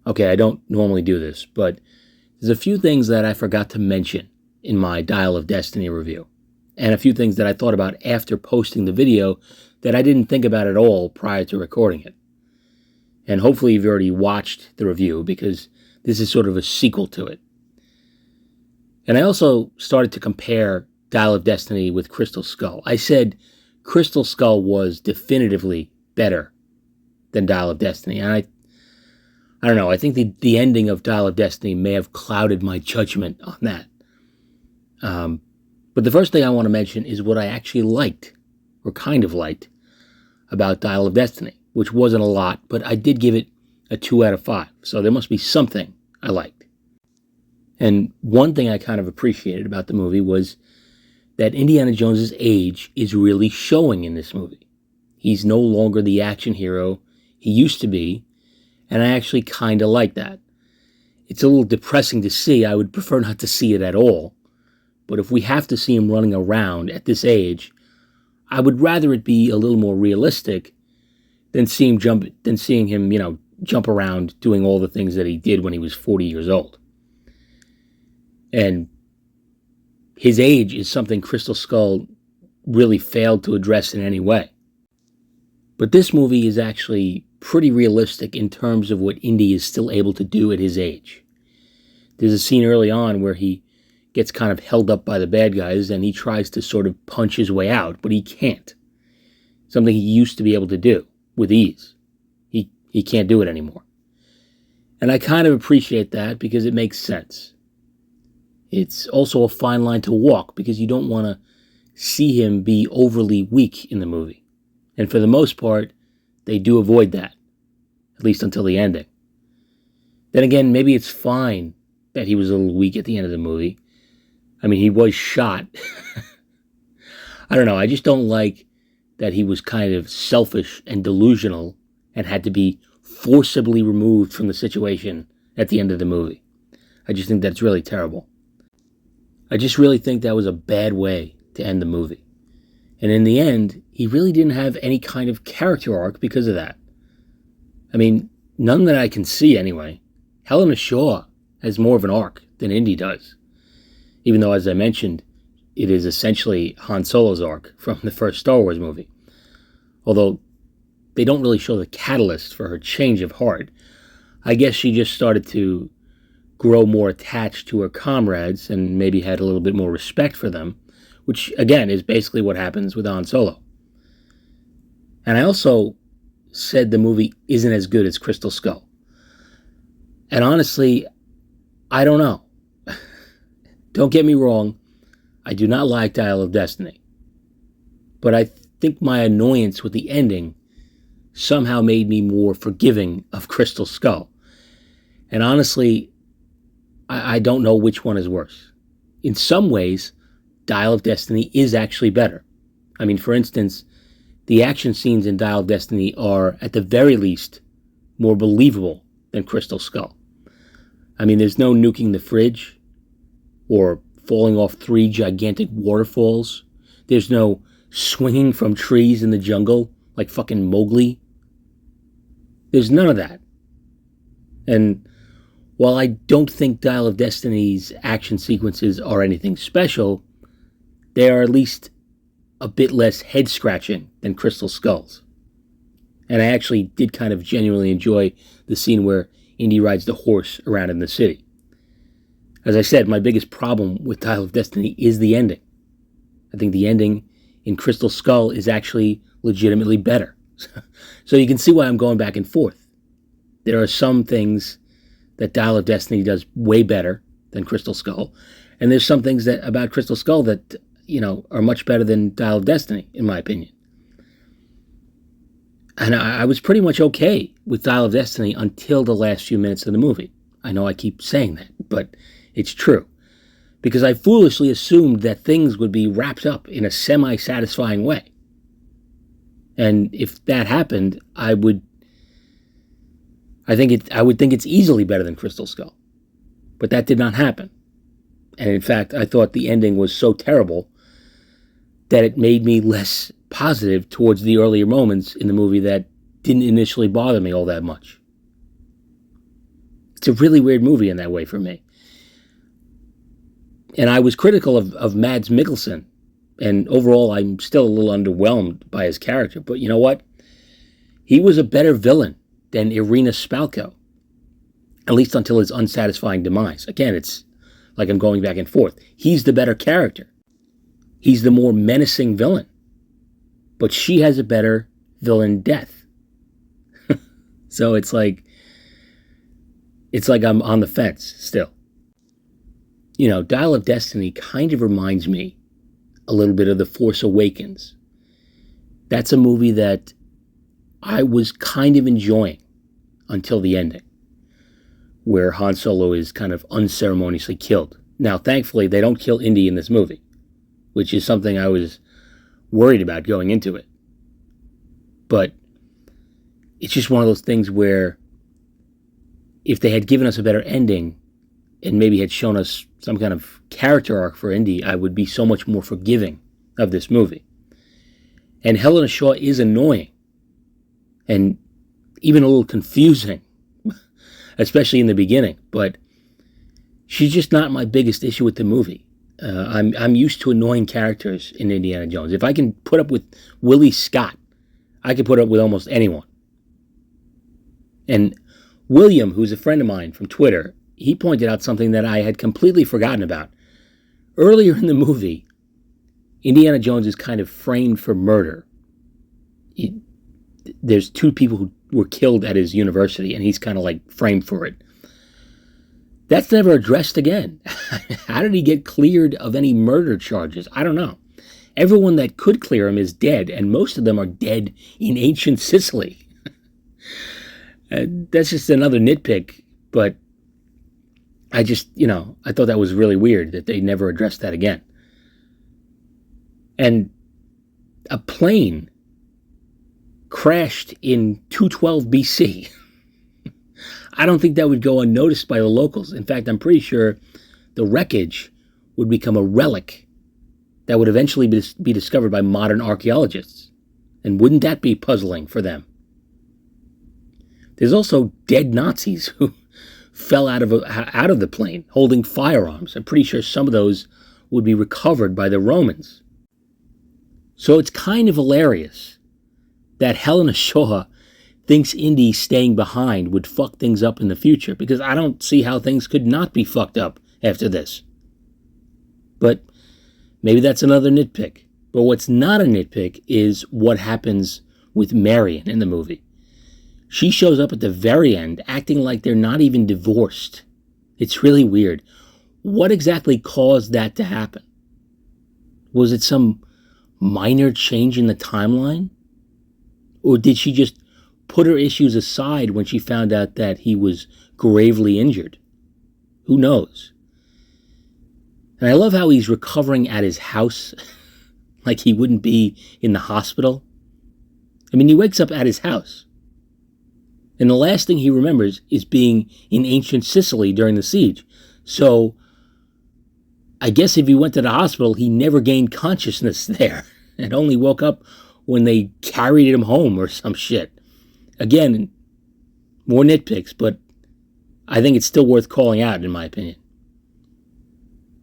Okay, I don't normally do this, but there's a few things that I forgot to mention in my Dial of Destiny review, and a few things that I thought about after posting the video that I didn't think about at all prior to recording it. And hopefully you've already watched the review because this is sort of a sequel to it. And I also started to compare Dial of Destiny with Crystal Skull. I said Crystal Skull was definitively better than Dial of Destiny. And I don't know, I think the ending of Dial of Destiny may have clouded my judgment on that. But the first thing I want to mention is what I actually liked, or kind of liked, about Dial of Destiny, which wasn't a lot, but I did give it a 2 out of 5. So there must be something I liked. And one thing I kind of appreciated about the movie was that Indiana Jones's age is really showing in this movie. He's no longer the action hero he used to be, and I actually kind of like that. It's a little depressing to see. I would prefer not to see it at all. But if we have to see him running around at this age, I would rather it be a little more realistic than seeing him, jump around doing all the things that he did when he was 40 years old. And his age is something Crystal Skull really failed to address in any way. But this movie is actually pretty realistic in terms of what Indy is still able to do at his age. There's a scene early on where he gets kind of held up by the bad guys and he tries to sort of punch his way out, but he can't. Something he used to be able to do with ease. He can't do it anymore. And I kind of appreciate that because it makes sense. It's also a fine line to walk because you don't want to see him be overly weak in the movie. And for the most part, they do avoid that, at least until the ending. Then again, maybe it's fine that he was a little weak at the end of the movie. I mean, he was shot. I don't know, I just don't like that he was kind of selfish and delusional and had to be forcibly removed from the situation at the end of the movie. I just think that's really terrible. I just really think that was a bad way to end the movie. And in the end, he really didn't have any kind of character arc because of that. I mean, none that I can see anyway. Helena Shaw has more of an arc than Indy does. Even though, as I mentioned, it is essentially Han Solo's arc from the first Star Wars movie. Although they don't really show the catalyst for her change of heart. I guess she just started to grow more attached to her comrades and maybe had a little bit more respect for them, which, again, is basically what happens with Han Solo. And I also said the movie isn't as good as Crystal Skull. And honestly, I don't know. Don't get me wrong, I do not like Dial of Destiny. But I think my annoyance with the ending somehow made me more forgiving of Crystal Skull. And honestly, I don't know which one is worse. In some ways, Dial of Destiny is actually better. I mean, for instance, the action scenes in Dial of Destiny are, at the very least, more believable than Crystal Skull. I mean, there's no nuking the fridge or falling off 3 gigantic waterfalls. There's no swinging from trees in the jungle like fucking Mowgli. There's none of that. And while I don't think Dial of Destiny's action sequences are anything special, they are at least a bit less head-scratching than Crystal Skull's. And I actually did kind of genuinely enjoy the scene where Indy rides the horse around in the city. As I said, my biggest problem with Dial of Destiny is the ending. I think the ending in Crystal Skull is actually legitimately better. So you can see why I'm going back and forth. There are some things that Dial of Destiny does way better than Crystal Skull, and there's some things that about Crystal Skull that, are much better than Dial of Destiny, in my opinion. And I was pretty much okay with Dial of Destiny until the last few minutes of the movie. I know I keep saying that, but it's true. Because I foolishly assumed that things would be wrapped up in a semi-satisfying way. And if that happened, I would think it's easily better than Crystal Skull. But that did not happen. And in fact, I thought the ending was so terrible that it made me less positive towards the earlier moments in the movie that didn't initially bother me all that much. It's a really weird movie in that way for me. And I was critical of Mads Mikkelsen. And overall, I'm still a little underwhelmed by his character. But you know what? He was a better villain than Irina Spalko. At least until his unsatisfying demise. Again, it's like I'm going back and forth. He's the better character. He's the more menacing villain. But she has a better villain death. So it's like I'm on the fence still. You know, Dial of Destiny kind of reminds me a little bit of The Force Awakens. That's a movie that I was kind of enjoying until the ending, where Han Solo is kind of unceremoniously killed. Now, thankfully, they don't kill Indy in this movie, which is something I was worried about going into it. But it's just one of those things where if they had given us a better ending and maybe had shown us some kind of character arc for Indy, I would be so much more forgiving of this movie. And Helena Shaw is annoying and even a little confusing, especially in the beginning. But she's just not my biggest issue with the movie. I'm used to annoying characters in Indiana Jones. If I can put up with Willie Scott, I can put up with almost anyone. And William, who's a friend of mine from Twitter, he pointed out something that I had completely forgotten about. Earlier in the movie, Indiana Jones is kind of framed for murder. There's two people who were killed at his university, and he's kind of like framed for it. That's never addressed again. How did he get cleared of any murder charges? I don't know. Everyone that could clear him is dead, and most of them are dead in ancient Sicily. That's just another nitpick, but I just, I thought that was really weird that they never addressed that again. And a plane crashed in 212 BC. I don't think that would go unnoticed by the locals. In fact, I'm pretty sure the wreckage would become a relic that would eventually be discovered by modern archaeologists. And wouldn't that be puzzling for them? There's also dead Nazis who fell out of the plane holding firearms. I'm pretty sure some of those would be recovered by the Romans. So it's kind of hilarious that Helena Shaw thinks Indy staying behind would fuck things up in the future, because I don't see how things could not be fucked up after this. But maybe that's another nitpick. But what's not a nitpick is what happens with Marion in the movie. She shows up at the very end acting like they're not even divorced. It's really weird. What exactly caused that to happen? Was it some minor change in the timeline? Or did she just put her issues aside when she found out that he was gravely injured? Who knows? And I love how he's recovering at his house like he wouldn't be in the hospital. I mean, he wakes up at his house. And the last thing he remembers is being in ancient Sicily during the siege. So I guess if he went to the hospital, he never gained consciousness there and only woke up when they carried him home or some shit. Again, more nitpicks, but I think it's still worth calling out, in my opinion.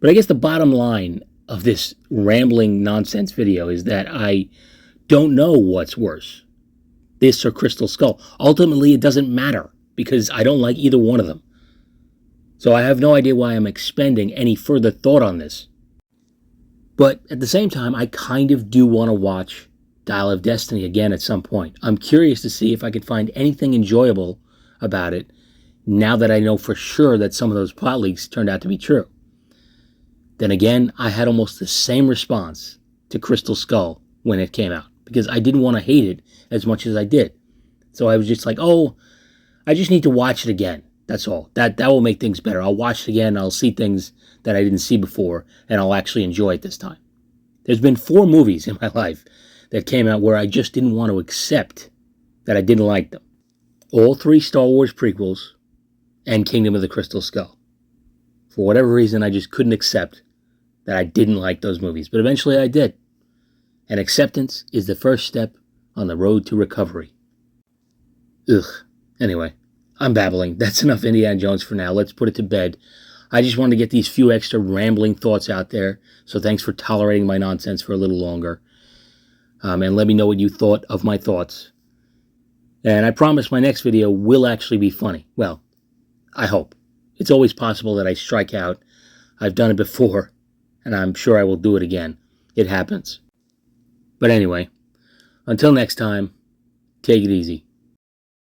But I guess the bottom line of this rambling nonsense video is that I don't know what's worse, this or Crystal Skull. Ultimately, it doesn't matter because I don't like either one of them. So I have no idea why I'm expending any further thought on this. But at the same time, I kind of do want to watch Dial of Destiny again at some point. I'm curious to see if I could find anything enjoyable about it now that I know for sure that some of those plot leaks turned out to be true. Then again, I had almost the same response to Crystal Skull when it came out, because I didn't want to hate it as much as I did. So I was just like, oh, I just need to watch it again. That's all. That will make things better. I'll watch it again, I'll see things that I didn't see before, and I'll actually enjoy it this time. There's been 4 movies in my life that came out where I just didn't want to accept that I didn't like them. All 3 Star Wars prequels and Kingdom of the Crystal Skull. For whatever reason, I just couldn't accept that I didn't like those movies. But eventually I did. And acceptance is the first step on the road to recovery. Ugh. Anyway, I'm babbling. That's enough Indiana Jones for now. Let's put it to bed. I just wanted to get these few extra rambling thoughts out there, so thanks for tolerating my nonsense for a little longer. And let me know what you thought of my thoughts. And I promise my next video will actually be funny. Well, I hope. It's always possible that I strike out. I've done it before, and I'm sure I will do it again. It happens. But anyway, until next time, take it easy.